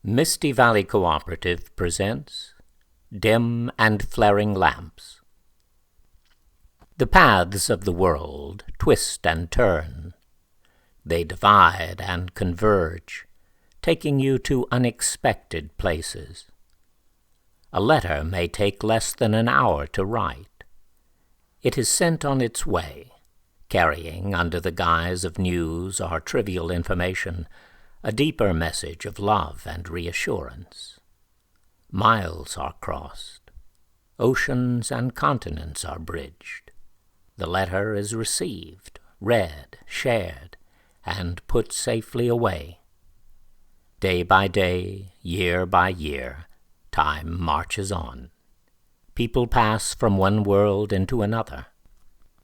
Misty Valley Cooperative presents Dim and Flaring Lamps. The paths of the world twist and turn. They divide and converge, taking you to unexpected places. A letter may take less than an hour to write. It is sent on its way, carrying, under the guise of news or trivial information, a deeper message of love and reassurance. Miles are crossed. Oceans and continents are bridged. The letter is received, read, shared, and put safely away. Day by day, year by year, time marches on. People pass from one world into another.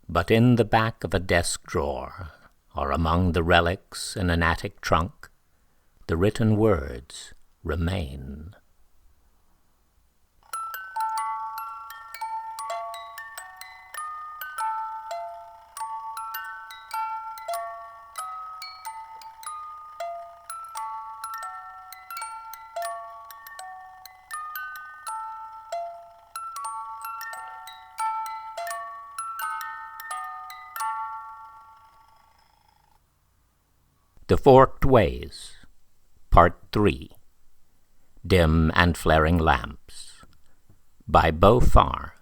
But in the back of a desk drawer, or among the relics in an attic trunk, the written words remain. The Forked Ways, Part 3, Dim and Flaring Lamps, by Beau Farr.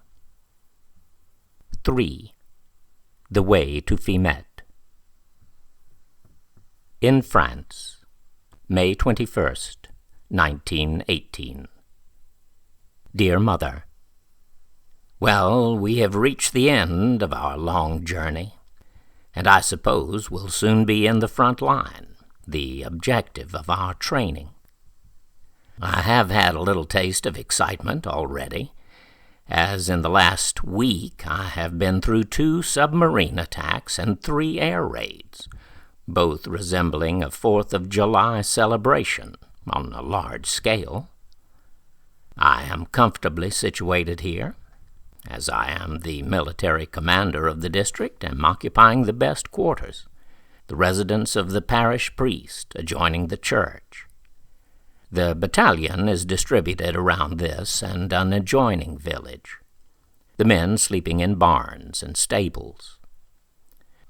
3. The Way to Fismette. In France, May 21st, 1918. Dear Mother, well, we have reached the end of our long journey, and I suppose we'll soon be in the front line, the objective of our training. I have had a little taste of excitement already, as in the last week I have been through 2 submarine attacks and 3 air raids, both resembling a 4th of July celebration on a large scale. I am comfortably situated here, as I am the military commander of the district, am occupying the best quarters, the residence of the parish priest adjoining the church. The battalion is distributed around this and an adjoining village, the men sleeping in barns and stables.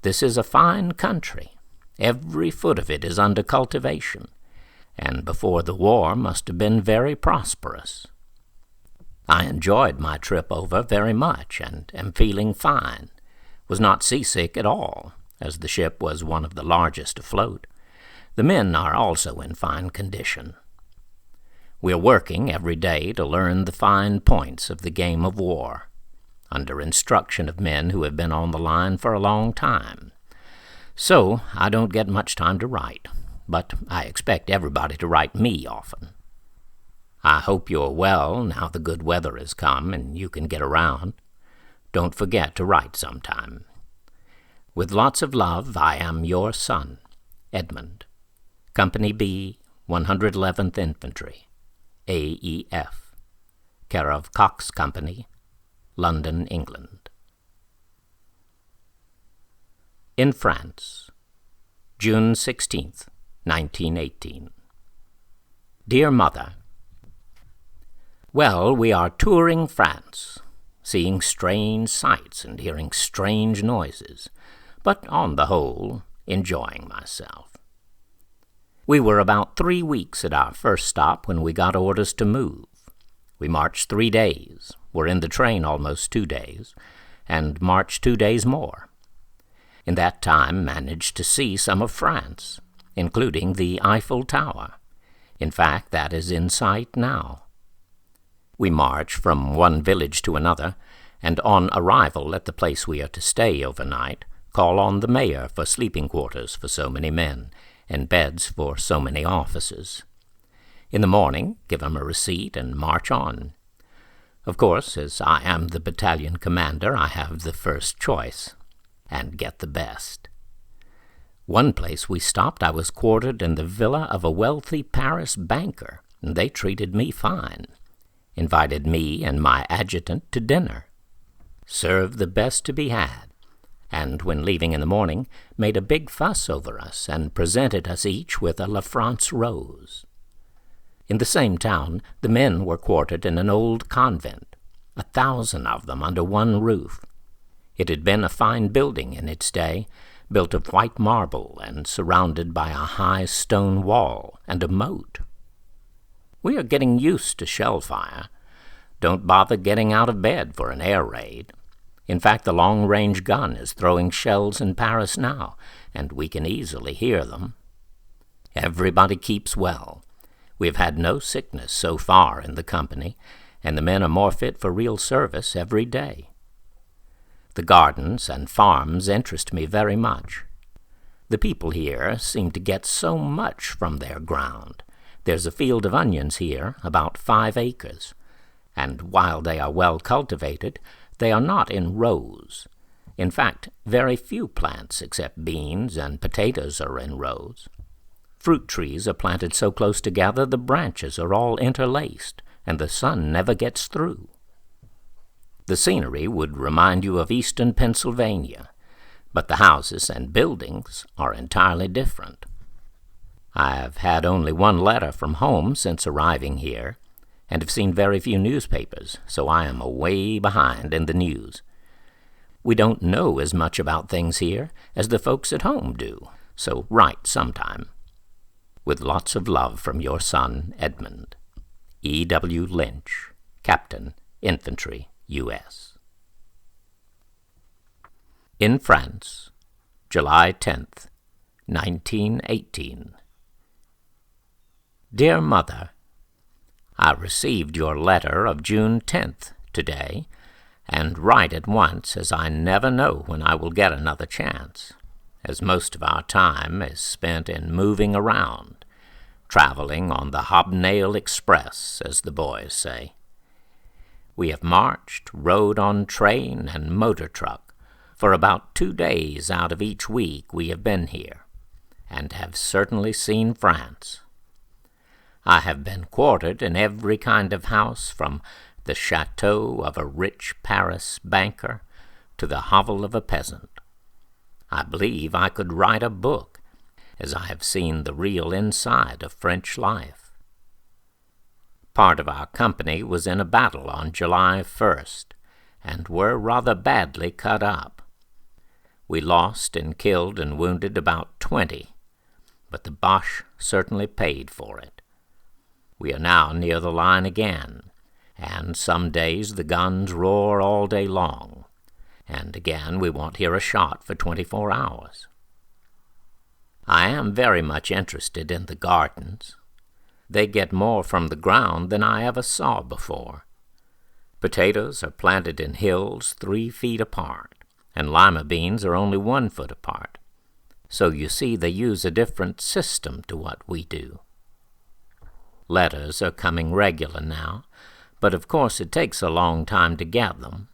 This is a fine country. Every foot of it is under cultivation, and before the war must have been very prosperous. I enjoyed my trip over very much and am feeling fine, was not seasick at all, as the ship was one of the largest afloat. The men are also in fine condition. We are working every day to learn the fine points of the game of war, under instruction of men who have been on the line for a long time. So I don't get much time to write, but I expect everybody to write me often. I hope you're well now the good weather has come and you can get around. Don't forget to write sometime. With lots of love, I am your son, Edmund, Company B, 111th Infantry, AEF, care of Cox Company, London, England. In France, June 16th, 1918. Dear Mother, well, we are touring France, seeing strange sights and hearing strange noises, but on the whole, enjoying myself. We were about 3 weeks at our first stop when we got orders to move. We marched 3 days, were in the train almost 2 days, and marched 2 days more. In that time managed to see some of France, including the Eiffel Tower. In fact, that is in sight now. We march from one village to another, and on arrival at the place we are to stay overnight, call on the mayor for sleeping quarters for so many men, and beds for so many officers. In the morning, give him a receipt and march on. Of course, as I am the battalion commander, I have the first choice, and get the best. One place we stopped, I was quartered in the villa of a wealthy Paris banker, and they treated me fine. Invited me and my adjutant to dinner. Served the best to be had, and when leaving in the morning, made a big fuss over us and presented us each with a La France rose. In the same town, the men were quartered in an old convent, 1,000 of them under one roof. It had been a fine building in its day, built of white marble and surrounded by a high stone wall and a moat. We are getting used to shell fire. Don't bother getting out of bed for an air raid. In fact, the long-range gun is throwing shells in Paris now, and we can easily hear them. Everybody keeps well. We have had no sickness so far in the company, and the men are more fit for real service every day. The gardens and farms interest me very much. The people here seem to get so much from their ground. There's a field of onions here, about 5 acres, and while they are well cultivated, they are not in rows. In fact, very few plants except beans and potatoes are in rows. Fruit trees are planted so close together the branches are all interlaced, and the sun never gets through. The scenery would remind you of eastern Pennsylvania, but the houses and buildings are entirely different. I have had only one letter from home since arriving here, and have seen very few newspapers, so I am way behind in the news. We don't know as much about things here as the folks at home do, so write sometime. With lots of love from your son, Edmund. E. W. Lynch, Captain, Infantry, U.S. In France, July 10th, 1918. Dear Mother, I received your letter of June 10th today, and write at once, as I never know when I will get another chance, as most of our time is spent in moving around, traveling on the hobnail express, as the boys say. We have marched, rode on train and motor truck for about 2 days out of each week we have been here, and have certainly seen France. I have been quartered in every kind of house, from the chateau of a rich Paris banker to the hovel of a peasant. I believe I could write a book, as I have seen the real inside of French life. Part of our company was in a battle on July 1st, and were rather badly cut up. We lost in killed and wounded about 20, but the Boche certainly paid for it. We are now near the line again, and some days the guns roar all day long, and again we won't hear a shot for 24 hours. I am very much interested in the gardens. They get more from the ground than I ever saw before. Potatoes are planted in hills 3 feet apart, and lima beans are only 1 foot apart. So you see they use a different system to what we do. Letters are coming regular now, but of course it takes a long time to get them.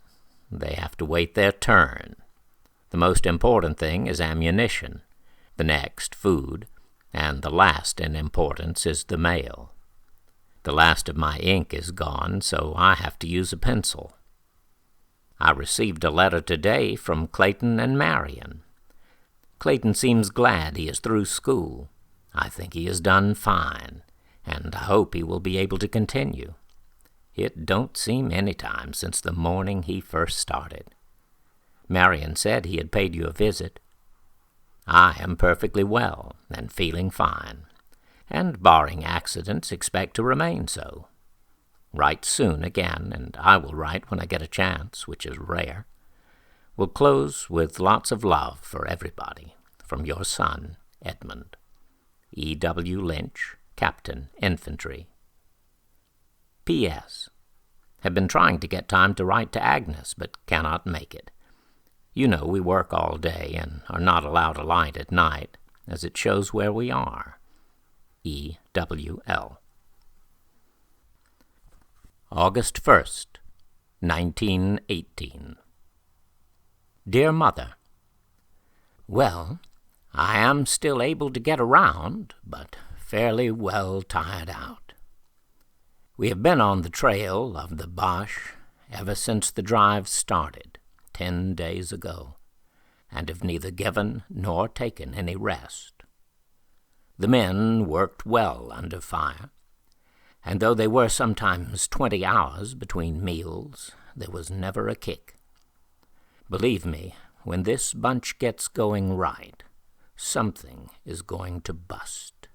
They have to wait their turn. The most important thing is ammunition, the next food, and the last in importance is the mail. The last of my ink is gone, so I have to use a pencil. I received a letter today from Clayton and Marion. Clayton seems glad he is through school. I think he has done fine, and I hope he will be able to continue. It don't seem any time since the morning he first started. Marion said he had paid you a visit. I am perfectly well and feeling fine, and barring accidents expect to remain so. Write soon again, and I will write when I get a chance, which is rare. We'll close with lots of love for everybody, from your son, Edmund. E. W. Lynch, Captain, Infantry. P.S. Have been trying to get time to write to Agnes, but cannot make it. You know we work all day and are not allowed a light at night, as it shows where we are. E. W. L. August 1st, 1918. Dear Mother, well, I am still able to get around, but fairly well tired out. We have been on the trail of the Boche ever since the drive started 10 days ago, and have neither given nor taken any rest. The men worked well under fire, And though they were sometimes 20 hours between meals, there was never a kick. Believe me, when this bunch gets going right, something is going to bust.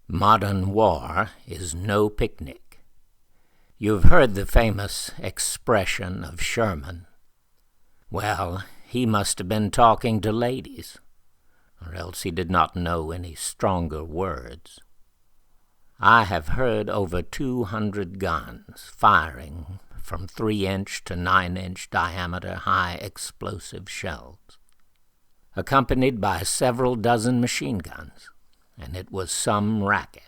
Modern war is no picnic. You've heard the famous expression of Sherman. Well, he must have been talking to ladies, or else he did not know any stronger words. I have heard over 200 guns firing from 3-inch to 9-inch diameter high explosive shells, accompanied by several dozen machine guns, and it was some racket.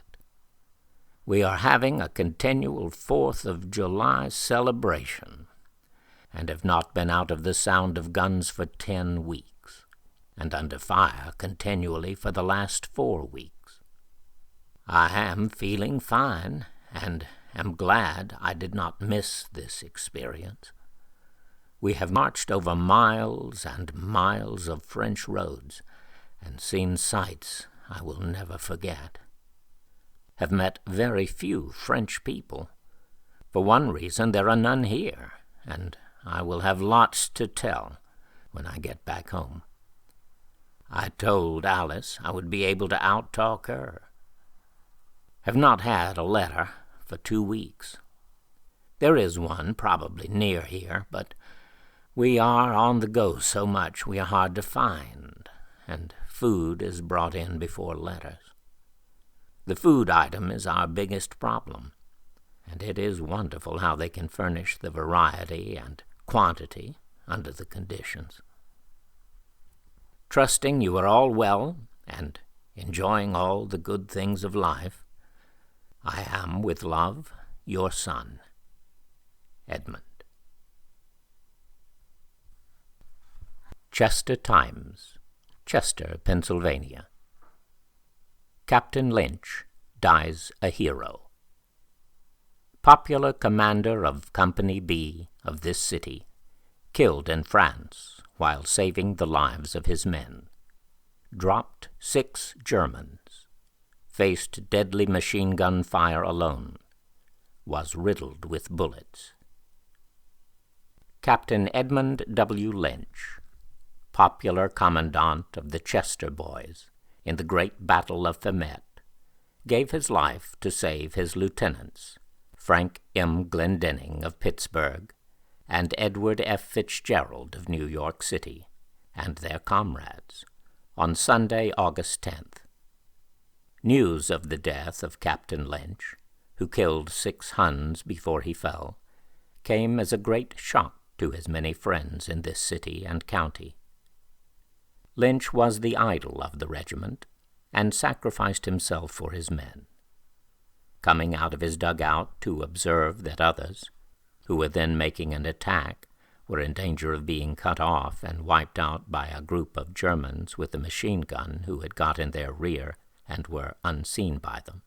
We are having a continual 4th of July celebration, and have not been out of the sound of guns for 10 weeks, and under fire continually for the last 4 weeks. I am feeling fine, and am glad I did not miss this experience. We have marched over miles and miles of French roads, and seen sights I will never forget. Have met very few French people. For one reason, there are none here, and I will have lots to tell when I get back home. I told Alice I would be able to out-talk her. Have not had a letter for 2 weeks. There is one probably near here, but we are on the go so much we are hard to find, and food is brought in before letters. The food item is our biggest problem, and it is wonderful how they can furnish the variety and quantity under the conditions. Trusting you are all well and enjoying all the good things of life, I am, with love, your son, Edmund. Chester Times, Chester, Pennsylvania. Captain Lynch dies a hero. Popular commander of Company B of this city, killed in France while saving the lives of his men. Dropped 6 Germans. Faced deadly machine gun fire alone. Was riddled with bullets. Captain Edmund W. Lynch, popular commandant of the Chester Boys in the great Battle of Fismette, gave his life to save his lieutenants, Frank M. Glendenning of Pittsburgh and Edward F. Fitzgerald of New York City, and their comrades, on Sunday, August 10th. News of the death of Captain Lynch, who killed 6 Huns before he fell, came as a great shock to his many friends in this city and county. Lynch was the idol of the regiment, and sacrificed himself for his men. Coming out of his dugout to observe that others, who were then making an attack, were in danger of being cut off and wiped out by a group of Germans with a machine gun who had got in their rear and were unseen by them.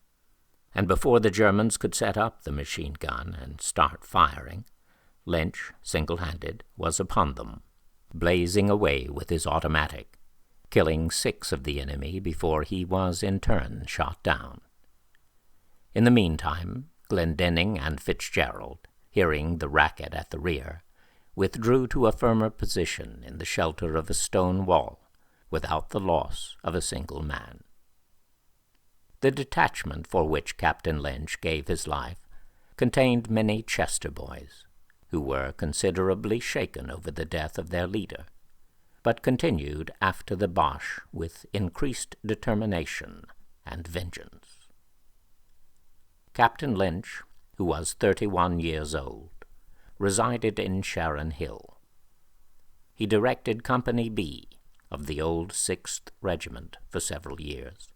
And before the Germans could set up the machine gun and start firing, Lynch, single-handed, was upon them, blazing away with his automatic, killing 6 of the enemy before he was in turn shot down. In the meantime, Glendenning and Fitzgerald, hearing the racket at the rear, withdrew to a firmer position in the shelter of a stone wall, without the loss of a single man. The detachment for which Captain Lynch gave his life contained many Chester boys, who were considerably shaken over the death of their leader, but continued after the Boche with increased determination and vengeance. Captain Lynch, who was 31 years old, resided in Sharon Hill. He directed Company B of the old 6th Regiment for several years,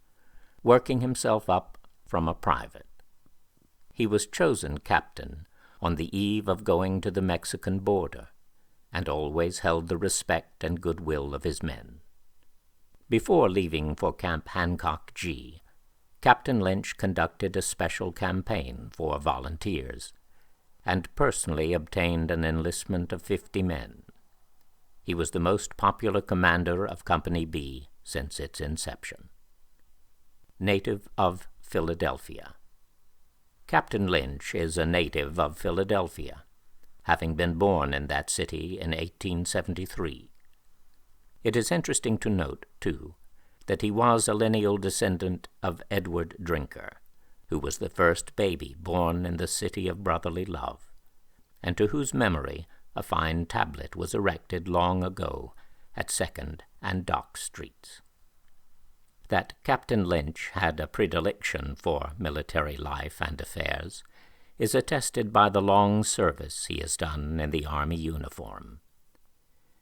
working himself up from a private. He was chosen captain on the eve of going to the Mexican border, and always held the respect and goodwill of his men. Before leaving for Camp Hancock G, Captain Lynch conducted a special campaign for volunteers, and personally obtained an enlistment of 50 men. He was the most popular commander of Company B since its inception. Native of Philadelphia. Captain Lynch is a native of Philadelphia, having been born in that city in 1873. It is interesting to note, too, that he was a lineal descendant of Edward Drinker, who was the first baby born in the city of brotherly love, and to whose memory a fine tablet was erected long ago at 2nd and Dock Streets. That Captain Lynch had a predilection for military life and affairs is attested by the long service he has done in the Army uniform.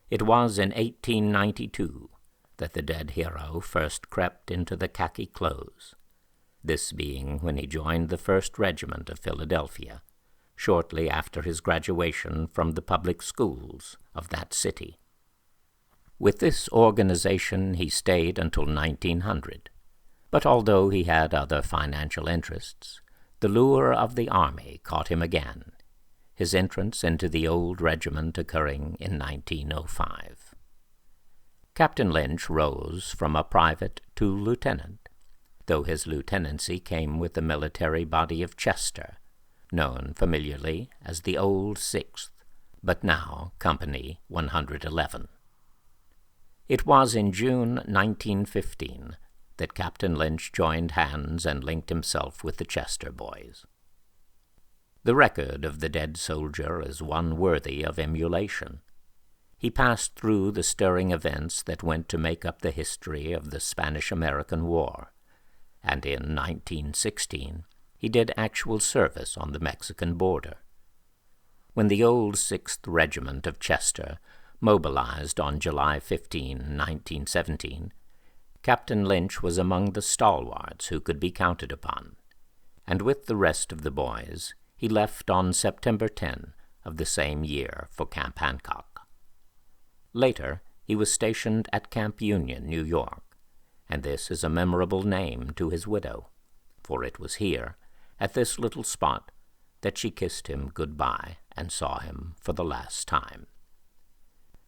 It was in 1892 that the dead hero first crept into the khaki clothes, this being when he joined the 1st Regiment of Philadelphia, shortly after his graduation from the public schools of that city. With this organization he stayed until 1900, but although he had other financial interests, the lure of the Army caught him again, his entrance into the old regiment occurring in 1905. Captain Lynch rose from a private to lieutenant, though his lieutenancy came with the military body of Chester, known familiarly as the Old Sixth, but now Company 111. It was in June 1915 that Captain Lynch joined hands and linked himself with the Chester boys. The record of the dead soldier is one worthy of emulation. He passed through the stirring events that went to make up the history of the Spanish-American War, and in 1916 he did actual service on the Mexican border. When the old 6th Regiment of Chester mobilized on July 15, 1917, Captain Lynch was among the stalwarts who could be counted upon, and with the rest of the boys he left on September 10 of the same year for Camp Hancock. Later he was stationed at Camp Union, New York, and this is a memorable name to his widow, for it was here, at this little spot, that she kissed him good-bye and saw him for the last time.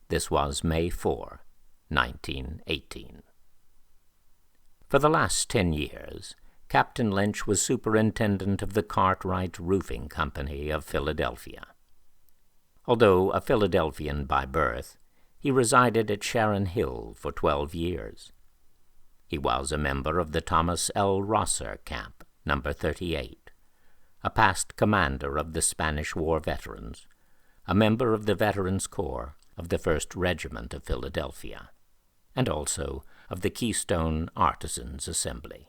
This was May 4, 1918. For the last 10 years, Captain Lynch was superintendent of the Cartwright Roofing Company of Philadelphia. Although a Philadelphian by birth, he resided at Sharon Hill for 12 years. He was a member of the Thomas L. Rosser Camp, No. 38, a past commander of the Spanish War veterans, a member of the Veterans Corps of the 1st Regiment of Philadelphia, and also of the Keystone Artisans' Assembly.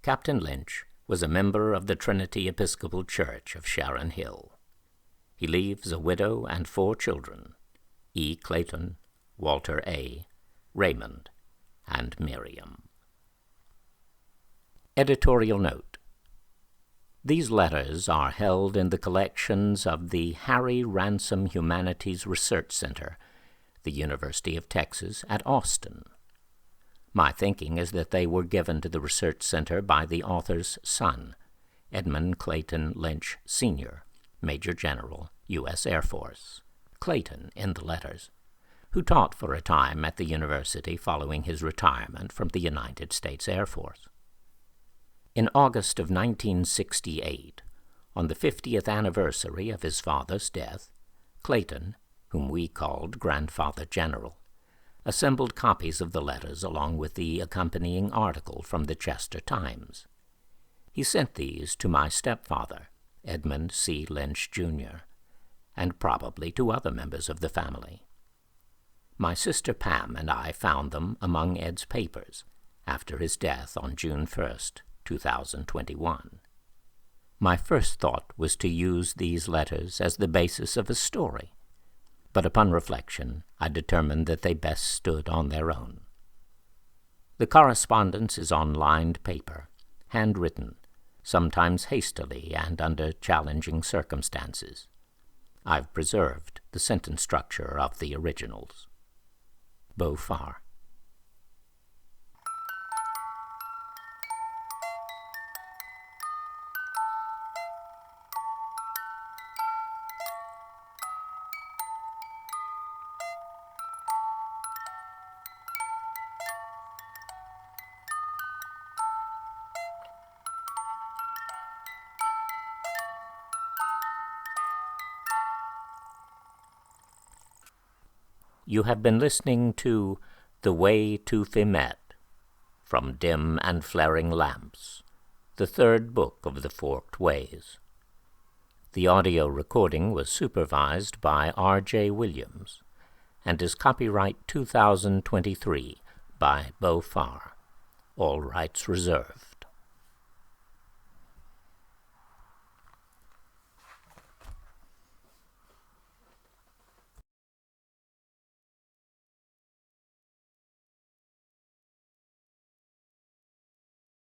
Captain Lynch was a member of the Trinity Episcopal Church of Sharon Hill. He leaves a widow and 4 children, E. Clayton, Walter A., Raymond, and Miriam. Editorial note: these letters are held in the collections of the Harry Ransom Humanities Research Center, the University of Texas at Austin. My thinking is that they were given to the research center by the author's son, Edmund Clayton Lynch, Sr., Major General, U.S. Air Force, Clayton in the letters, who taught for a time at the university following his retirement from the United States Air Force. In August of 1968, on the 50th anniversary of his father's death, Clayton, whom we called Grandfather General, assembled copies of the letters along with the accompanying article from the Chester Times. He sent these to my stepfather, Edmund C. Lynch, Jr., and probably to other members of the family. My sister Pam and I found them among Ed's papers after his death on June 1st, 2021. My first thought was to use these letters as the basis of a story, but upon reflection I determined that they best stood on their own. The correspondence is on lined paper, handwritten, sometimes hastily and under challenging circumstances. I've preserved the sentence structure of the originals. Beaufort. You have been listening to The Way to Fismette, from Dim and Flaring Lamps, the third book of the Forked Ways. The audio recording was supervised by R.J. Williams and is copyright 2023 by Beau Farr. All rights reserved.